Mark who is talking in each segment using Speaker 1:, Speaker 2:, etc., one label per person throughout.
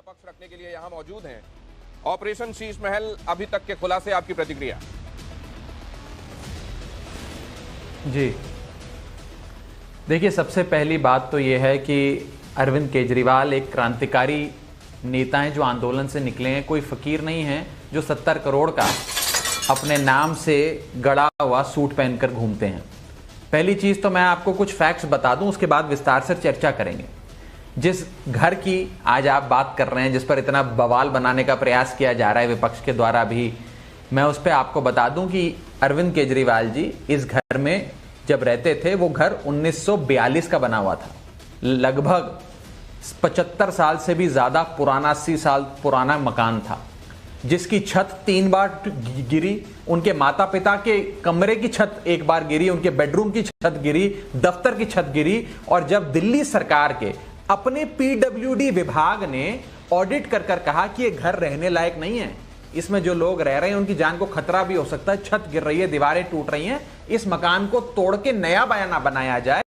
Speaker 1: पक्ष रखने के लिए यहां मौजूद हैं। ऑपरेशन शीश महल अभी तक के खुलासे, आपकी प्रतिक्रिया?
Speaker 2: जी देखिए, सबसे पहली बात तो यह है कि अरविंद केजरीवाल एक क्रांतिकारी नेता हैं जो आंदोलन से निकले हैं। कोई फकीर नहीं है जो 70 करोड़ का अपने नाम से गड़ा हुआ सूट पहनकर घूमते हैं। पहली चीज तो मैं आपको कुछ फैक्ट्स बता दूं, उसके बाद विस्तार से चर्चा करेंगे। जिस घर की आज आप बात कर रहे हैं, जिस पर इतना बवाल बनाने का प्रयास किया जा रहा है विपक्ष के द्वारा भी, मैं उस पर आपको बता दूं कि अरविंद केजरीवाल जी इस घर में जब रहते थे, वो घर 1942 का बना हुआ था। लगभग 75 साल से भी ज्यादा पुराना, 80 साल पुराना मकान था, जिसकी छत 3 बार गिरी। उनके माता पिता के कमरे की छत 1 बार गिरी, उनके बेडरूम की छत गिरी, दफ्तर की छत गिरी। और जब दिल्ली सरकार के अपने पीडब्ल्यूडी विभाग ने ऑडिट कर कर कहा कि ये घर रहने लायक नहीं है, इसमें जो लोग रह रहे हैं उनकी जान को खतरा भी हो सकता है, छत गिर रही है, दीवारें टूट रही हैं, इस मकान को तोड़ के नया बयाना बनाया जाए,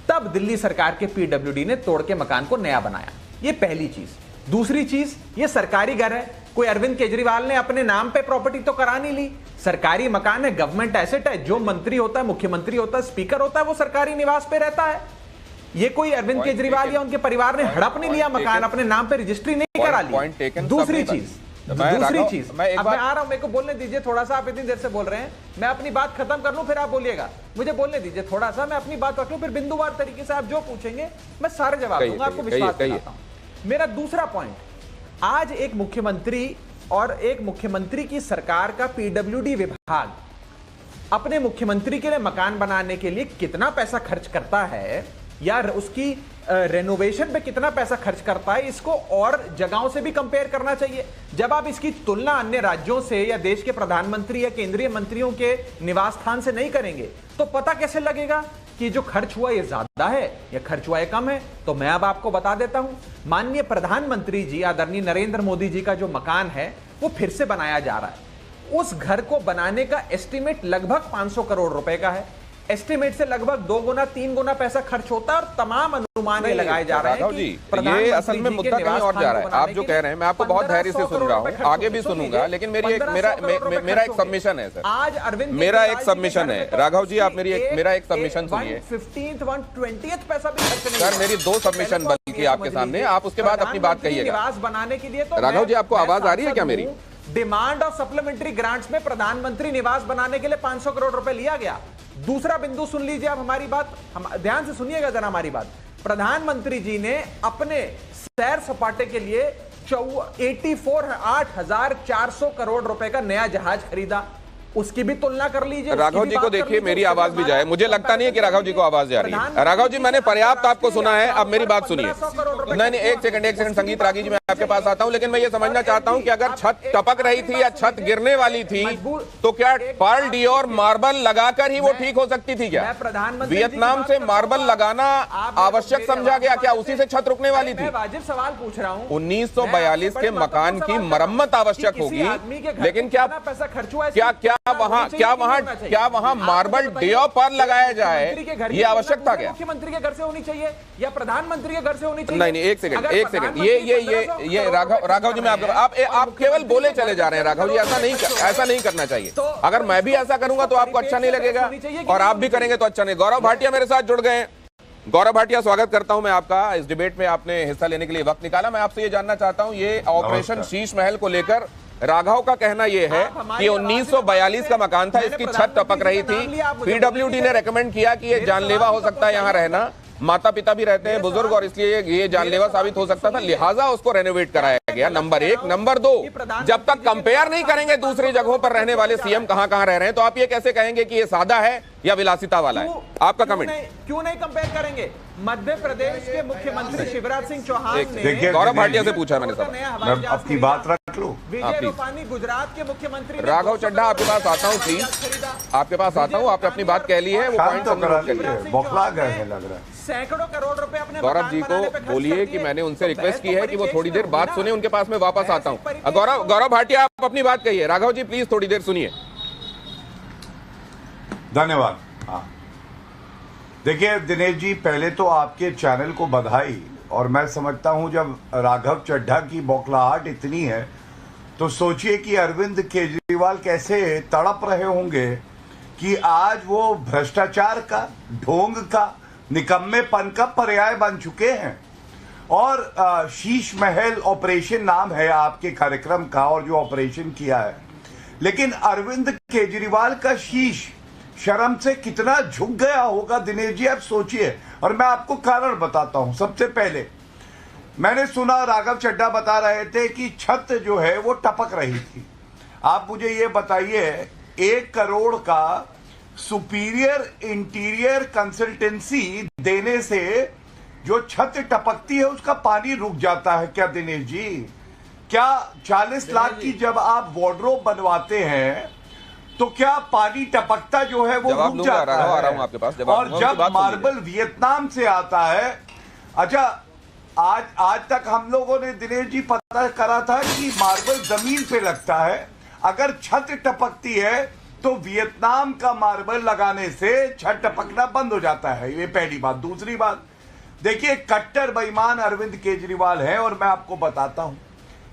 Speaker 2: तब दिल्ली सरकार के पीडब्ल्यूडी ने तोड़ के मकान को नया बनाया। ये पहली चीज। दूसरी चीज, ये सरकारी घर है, कोई अरविंद केजरीवाल ने अपने नाम पे प्रॉपर्टी तो करा नहीं ली। सरकारी मकान है, गवर्नमेंट एसेट है। जो मंत्री होता है, मुख्यमंत्री होता है, स्पीकर होता है, वो सरकारी निवास पे रहता है। ये कोई अरविंद केजरीवाल या उनके परिवार ने हड़प नहीं लिया मकान, अपने नाम पे रजिस्ट्री नहीं करा ली। दूसरी चीज मैं आ रहा हूं, मेरे को बोलने दीजिए थोड़ा सा। आप इतनी देर से बोल रहे हैं, मैं अपनी बात खत्म कर लूं फिर आप बोलिएगा। मुझे बोलने दीजिए थोड़ा सा, मैं अपनी बात रख लूं, फिर बिंदुवार तरीके से आप जो पूछेंगे मैं सारे जवाब दूंगा, आपको विश्वास दिलाता हूं। मेरा दूसरा पॉइंट, आज एक मुख्यमंत्री और एक मुख्यमंत्री की सरकार का पीडब्ल्यूडी विभाग अपने मुख्यमंत्री के लिए मकान बनाने के लिए कितना पैसा खर्च करता है, या उसकी रेनोवेशन पे कितना पैसा खर्च करता है, इसको और जगहों से भी कंपेयर करना चाहिए। जब आप इसकी तुलना अन्य राज्यों से या देश के प्रधानमंत्री या केंद्रीय मंत्रियों के निवास स्थान से नहीं करेंगे, तो पता कैसे लगेगा कि जो खर्च हुआ ये ज्यादा है या खर्च हुआ ये कम है? तो मैं अब आपको बता देता हूं। माननीय प्रधानमंत्री जी आदरणीय नरेंद्र मोदी जी का जो मकान है वो फिर से बनाया जा रहा है। उस घर को बनाने का एस्टीमेट लगभग 500 करोड़ रुपए का है। एस्टीमेट से लगभग 2 गुना 3 गुना पैसा खर्च होता है, और तमाम अनुमान ये लगाए जा रहे हैं कि
Speaker 1: ये असल में मुद्दा कहीं और जा रहा है। आप जो कह रहे हैं मैं आपको बहुत धैर्य से सुन रहा हूँ, आगे भी सुनूंगा, लेकिन मेरा एक सबमिशन है सर।
Speaker 2: आज अरविंद
Speaker 1: मेरा एक सबमिशन है, राघव जी आप मेरा एक सबमिशन सुनिए।
Speaker 2: 1/20 पैसा भी खर्च नहीं
Speaker 1: सर, मेरी 2 सबमिशन बल्कि आपके सामने, आप उसके बाद अपनी बात कहिएगा।
Speaker 2: निवास बनाने के लिए तो
Speaker 1: राघव जी आपको आवाज आ रही है क्या मेरी?
Speaker 2: डिमांड और सप्लीमेंट्री ग्रांट्स में प्रधानमंत्री निवास बनाने के लिए 500 करोड़ रुपए लिया गया। दूसरा बिंदु सुन लीजिए आप हमारी बात, ध्यान से सुनिएगा जरा हमारी बात। प्रधानमंत्री जी ने अपने सैर सपाटे के लिए 8,400 करोड़ रुपए का नया जहाज खरीदा। उसकी भी तुलना कर लीजिए।
Speaker 1: राघव जी को देखिए, मेरी आवाज भी जाए, मुझे लगता नहीं है कि राघव जी को आवाज जा रही है। राघव जी मैंने पर्याप्त आपको सुना है, अब मेरी बात सुनिए। नहीं, एक सेकंड संगीत रागी जी, मैं आपके पास आता हूं, लेकिन मैं ये समझना चाहता हूं कि अगर छत टपक रही थी या छत गिरने वाली थी तो क्या पर्ल डियोर मार्बल लगाकर ही वो ठीक हो सकती थी? क्या वियतनाम से मार्बल लगाना आवश्यक समझा गया? क्या उसी से छत रुकने वाली थी?
Speaker 2: वाजिब सवाल पूछ रहा हूं।
Speaker 1: 1942 के मकान की मरम्मत आवश्यक होगी, लेकिन क्या
Speaker 2: पैसा खर्च हुआ?
Speaker 1: क्या वहां मार्बल डियो पर लगाया जाए, ये आवश्यक था क्या?
Speaker 2: मुख्यमंत्री के घर से होनी चाहिए या प्रधानमंत्री के घर से होनी चाहिए?
Speaker 1: नहीं, एक सेकंड, ये राघव जी, मैं आप केवल बोले चले जा रहे हैं। राघव जी ऐसा नहीं करना चाहिए। अगर मैं भी ऐसा करूंगा तो आपको अच्छा नहीं लगेगा, और आप भी करेंगे तो अच्छा नहीं। गौरव भाटिया मेरे साथ जुड़ गए हैं। गौरव भाटिया, स्वागत करता हूं मैं आपका। इस डिबेट में आपने हिस्सा लेने के लिए वक्त निकाला। मैं आपसे ये जानना चाहता हूं, ये ऑपरेशन शीश महल को लेकर राघव का कहना यह है कि 1942 का मकान था, इसकी छत टपक रही थी, पीडब्ल्यूडी ने रेकमेंड किया कि यह जानलेवा हो सकता है यहां रहना, माता पिता भी रहते हैं बुजुर्ग, और इसलिए ये जानलेवा साबित हो सकता था, लिहाजा उसको रेनोवेट कराया गया। नंबर 1। नंबर 2, जब तक कंपेयर नहीं करेंगे दूसरी जगहों पर रहने वाले सीएम कहां कहां रह रहे हैं, तो आप ये कैसे कहेंगे कि ये सादा है या विलासिता वाला है? आपका कमेंट।
Speaker 2: क्यों नहीं कंपेयर करेंगे? मध्य प्रदेश के मुख्यमंत्री शिवराज सिंह चौहान ने,
Speaker 1: गौरव भाटिया से पूछा मैंने सब,
Speaker 3: मैं अपनी बात रख लूं।
Speaker 2: विजय रूपानी गुजरात के मुख्यमंत्री।
Speaker 1: राघव चड्ढा आपके पास आता हूं, प्लीज आपके पास आता हूं। आपने अपनी बात कह ली है, वो पॉइंट
Speaker 3: बौखला गए हैं लग रहा है।
Speaker 2: सैकड़ों करोड़ रुपए अपने
Speaker 1: गौरव जी को बोलिए कि मैंने उनसे रिक्वेस्ट की है कि वो थोड़ी देर बात सुने, उनके पास मैं वापस आता हूं। गौरव भाटिया आप अपनी बात कहिए। राघव जी प्लीज थोड़ी देर सुनिए।
Speaker 3: धन्यवाद। हाँ, देखिए दिनेश जी, पहले तो आपके चैनल को बधाई, और मैं समझता हूं जब राघव चड्ढा की बौखलाहट इतनी है तो सोचिए कि अरविंद केजरीवाल कैसे तड़प रहे होंगे कि आज वो भ्रष्टाचार का, ढोंग का, निकम्मेपन का पर्याय बन चुके हैं। और शीश महल ऑपरेशन नाम है आपके कार्यक्रम का और जो ऑपरेशन किया है, लेकिन अरविंद केजरीवाल का शीश शर्म से कितना झुक गया होगा दिनेश जी, आप सोचिए। और मैं आपको कारण बताता हूं। सबसे पहले मैंने सुना राघव चड्ढा बता रहे थे कि छत जो है वो टपक रही थी। आप मुझे ये बताइए, 1 करोड़ का सुपीरियर इंटीरियर कंसल्टेंसी देने से जो छत टपकती है उसका पानी रुक जाता है क्या दिनेश जी? क्या 40 लाख की जब आप वार्डरोब बनवाते हैं तो क्या पानी टपकता जो है वो रुक जाता है?
Speaker 1: आपके पास
Speaker 3: और जब मार्बल वियतनाम से आता है, अच्छा आज तक हम लोगों ने दिनेश जी पता करा था कि मार्बल जमीन पे लगता है, अगर छत टपकती है तो वियतनाम का मार्बल लगाने से छत टपकना बंद हो जाता है। ये पहली बात। दूसरी बात, देखिए कट्टर बेईमान अरविंद केजरीवाल है और मैं आपको बताता हूं,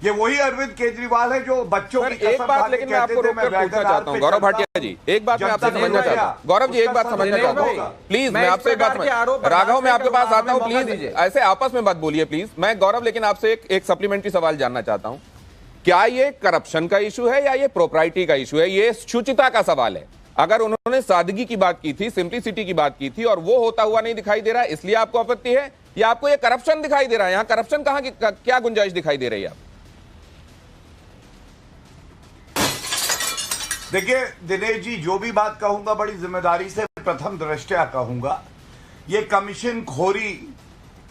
Speaker 3: ये वही अरविंद केजरीवाल है जो बच्चों की
Speaker 1: एक बात लेकिन मैं आपको रोककर पूछना चाहता हूं गौरव भाटिया जी, एक बात मैं आपसे समझना चाहता हूं। गौरव जी एक बात समझना चाहता हूं, प्लीज मैं आपसे एक बात राघव मैं आपके पास आता हूं, प्लीज ऐसे आपस में मत बोलिए प्लीज। मैं गौरव लेकिन आपसे एक सप्लीमेंट्री सवाल जानना चाहता हूं, क्या ये करप्शन का इशू है या ये प्रोप्राइटी का इशू है? ये शुचिता का सवाल है। अगर उन्होंने सादगी की बात की थी, सिंप्लिसिटी की बात की थी और वो होता हुआ नहीं दिखाई दे रहा है, इसलिए आपको आपत्ति है या आपको ये करप्शन दिखाई दे रहा है? यहां करप्शन कहां की क्या गुंजाइश दिखाई दे रही है?
Speaker 3: देखिए दिनेश जी, जो भी बात कहूंगा बड़ी जिम्मेदारी से प्रथम दृष्टया कहूंगा। ये कमीशन खोरी,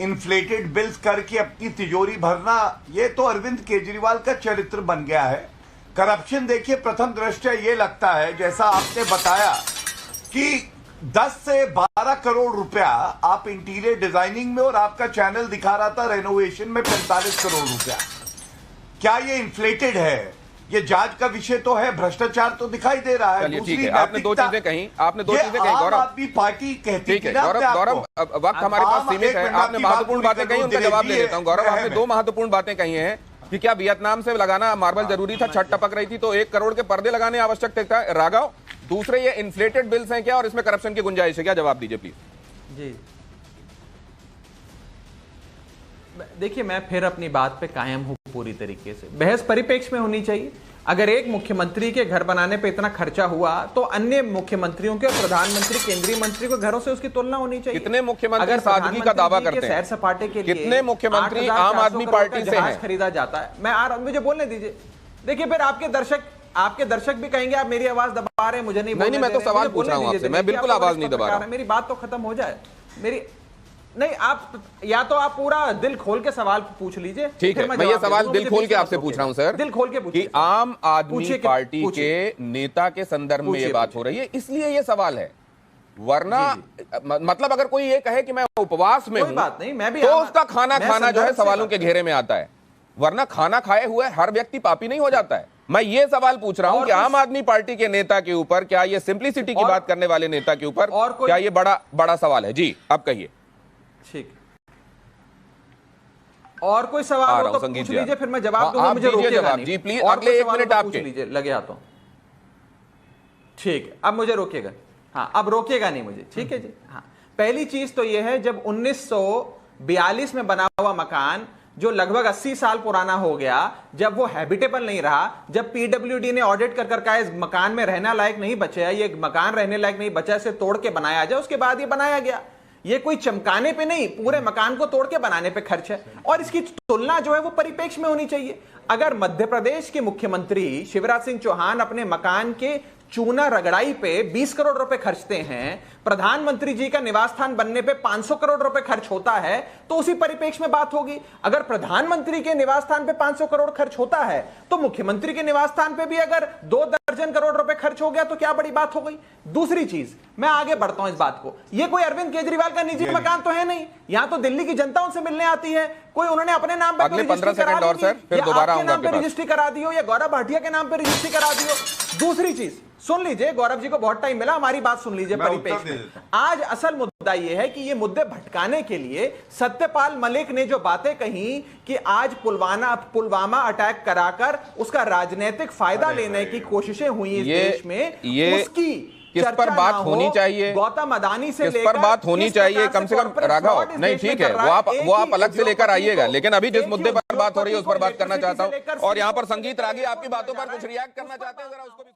Speaker 3: इन्फ्लेटेड बिल्स करके अपनी तिजोरी भरना, ये तो अरविंद केजरीवाल का चरित्र बन गया है। करप्शन देखिए प्रथम दृष्टया ये लगता है, जैसा आपने बताया कि 10 से 12 करोड़ रुपया आप इंटीरियर डिजाइनिंग में और आपका चैनल दिखा रहा था रेनोवेशन में 45 करोड़ रुपया। क्या ये इन्फ्लेटेड है? ये जांच का विषय तो है, भ्रष्टाचार तो दिखाई दे रहा है।
Speaker 1: दूसरी आपने दो चीजें कही, गौरव।
Speaker 3: आदमी पार्टी कहती
Speaker 1: है गौरव, वक्त हमारे पास सीमित है। आपने महत्वपूर्ण बातें कही, उनका जवाब दे देता हूं। गौरव, आपने 2 महत्वपूर्ण बातें कही हैं कि क्या वियतनाम से लगाना मार्बल जरूरी था, छत टपक रही थी तो 1 करोड़ के पर्दे लगाने आवश्यक था। राघव, दूसरे ये इन्फ्लेटेड बिल्स हैं क्या और इसमें करप्शन की गुंजाइश है क्या? जवाब दीजिए प्लीज।
Speaker 2: जी देखिए, मैं फिर अपनी बात पे कायम हूं पूरी तरीके से। बहस परिप्रेक्ष्य में होनी चाहिए। अगर एक मुख्यमंत्री के घर बनाने पे इतना खर्चा हुआ तो अन्य मुख्यमंत्रियों के और प्रधानमंत्री, केंद्रीय मंत्री के घरों से उसकी तुलना होनी चाहिए।
Speaker 1: कितने मुख्यमंत्री सादगी का दावा करते हैं?
Speaker 2: सैर सपाटे के लिए
Speaker 1: कितने मुख्यमंत्री आम आदमी पार्टी से हैं?
Speaker 2: खरीदा जाता है। मुझे बोलने दीजिए। देखिए, फिर आपके दर्शक भी कहेंगे आप मेरी आवाज दबा रहे हैं, मुझे नहीं।
Speaker 1: मैं तो सवाल पूछ रहा हूं आपसे, मैं बिल्कुल आवाज नहीं दबा रहा।
Speaker 2: मेरी बात तो खत्म हो जाए। मेरी नहीं, आप या तो आप पूरा दिल खोल के सवाल पूछ लीजिए।
Speaker 1: ठीक है, मैं ये सवाल दिल खोल के आपसे पूछ रहा हूं सर,
Speaker 2: दिल खोल के
Speaker 1: कि आम आदमी पार्टी के नेता के संदर्भ में ये बात हो रही है, इसलिए ये सवाल है। वरना मतलब अगर कोई ये कहे कि मैं उपवास में हूं,
Speaker 2: बात नहीं, मैं भी
Speaker 1: तो उसका खाना खाना जो है सवालों के घेरे में आता है। वरना खाना खाए हुए हर व्यक्ति पापी नहीं हो जाता है। मैं ये सवाल पूछ रहा हूं कि आम आदमी पार्टी के नेता के ऊपर, क्या ये सिंप्लिसिटी की बात करने वाले नेता के ऊपर क्या ये बड़ा सवाल है? जी आप कहिए।
Speaker 2: ठीक, और कोई सवाल हो तो पूछ लीजिए, फिर मैं जवाब दूंगा। मुझे रोकिएगा नहीं।
Speaker 1: जी प्लीज, अगले 1 मिनट आपके
Speaker 2: लीजिए, लगे आता हूं। ठीक, अब मुझे रोकिएगा। हाँ, अब रोकिएगा नहीं मुझे, ठीक है जी। हाँ, पहली चीज तो यह है, जब 1942 में बना हुआ मकान जो लगभग 80 साल पुराना हो गया, जब वो हैबिटेबल नहीं रहा, जब पीडब्ल्यूडी ने ऑडिट कर कहा इस मकान में रहना लायक नहीं बचा, ये मकान रहने लायक नहीं बचा, इसे तोड़ के बनाया जाए, उसके बाद ये बनाया गया। ये कोई चमकाने पे नहीं, पूरे मकान को तोड़ के बनाने पे खर्च है। और इसकी तुलना जो है वो परिप्रेक्ष्य में होनी चाहिए। अगर मध्य प्रदेश के मुख्यमंत्री शिवराज सिंह चौहान अपने मकान के चूना रगड़ाई पे 20 करोड़ रुपए खर्चते हैं, प्रधानमंत्री जी का निवास स्थान बनने पे 500 करोड़ रुपए खर्च होता है, तो उसी परिप्रेक्ष्य में बात होगी। अगर प्रधानमंत्री के निवास स्थान पे 500 करोड़ खर्च होता है, तो मुख्यमंत्री के निवास स्थान पे भी अगर 2 दर्जन करोड़ रुपए खर्च हो गया तो क्या बड़ी बात हो गई? दूसरी चीज, मैं आगे बढ़ता हूं इस बात को, ये कोई अरविंद केजरीवाल का निजी मकान तो है नहीं। यहां तो दिल्ली की जनता उनसे मिलने आती है। कोई उन्होंने अपने नाम पे
Speaker 1: अगले 15 सेकंड और सर, फिर दोबारा आऊंगा आपके पास।
Speaker 2: रजिस्ट्री करा दी हो या गौरव भाटिया के नाम पे रजिस्ट्री करा दी हो,
Speaker 4: दूसरी चीज सुन लीजिए, गौरव जी को बहुत टाइम मिला, हमारी बात सुन लीजिए
Speaker 3: मैं उत्तर
Speaker 4: परिपेक्ष
Speaker 3: दे
Speaker 4: में।
Speaker 3: देता
Speaker 4: आज असल मुद्दा यह है कि ये मुद्दे भटकाने के लिए सत्यपाल मलिक ने जो बातें कही कि आज पुलवामा अटैक कराकर उसका राजनीतिक फायदा लेने की कोशिशें हुई इस देश में, उसकी
Speaker 1: किस पर
Speaker 4: चर्चा
Speaker 1: बात
Speaker 4: ना हो।
Speaker 1: होनी चाहिए,
Speaker 4: गौतम अदानी से
Speaker 1: किस
Speaker 4: लेकर
Speaker 1: पर बात होनी
Speaker 4: किस
Speaker 1: चाहिए,
Speaker 4: प्रकार
Speaker 1: कम से कम
Speaker 4: corporate
Speaker 1: राघव
Speaker 4: fraud इस
Speaker 1: नहीं
Speaker 4: देश में
Speaker 1: ठीक है,
Speaker 4: कर रहा
Speaker 1: वो आप
Speaker 4: एक
Speaker 1: अलग से लेकर
Speaker 4: उद्योगपति
Speaker 1: आइएगा,
Speaker 4: को,
Speaker 1: लेकिन अभी जिस
Speaker 4: एक
Speaker 1: मुद्दे पर बात हो रही है उस पर बात
Speaker 4: उद्योगपति
Speaker 1: करना
Speaker 4: को
Speaker 1: चाहता
Speaker 4: लेकर
Speaker 1: हूं। और यहाँ पर
Speaker 4: सिर्फ
Speaker 1: संगीत रागी आपकी बातों पर
Speaker 4: जा रहा
Speaker 1: कुछ
Speaker 4: है,
Speaker 1: रिएक्ट करना चाहते हैं, जरा उसको भी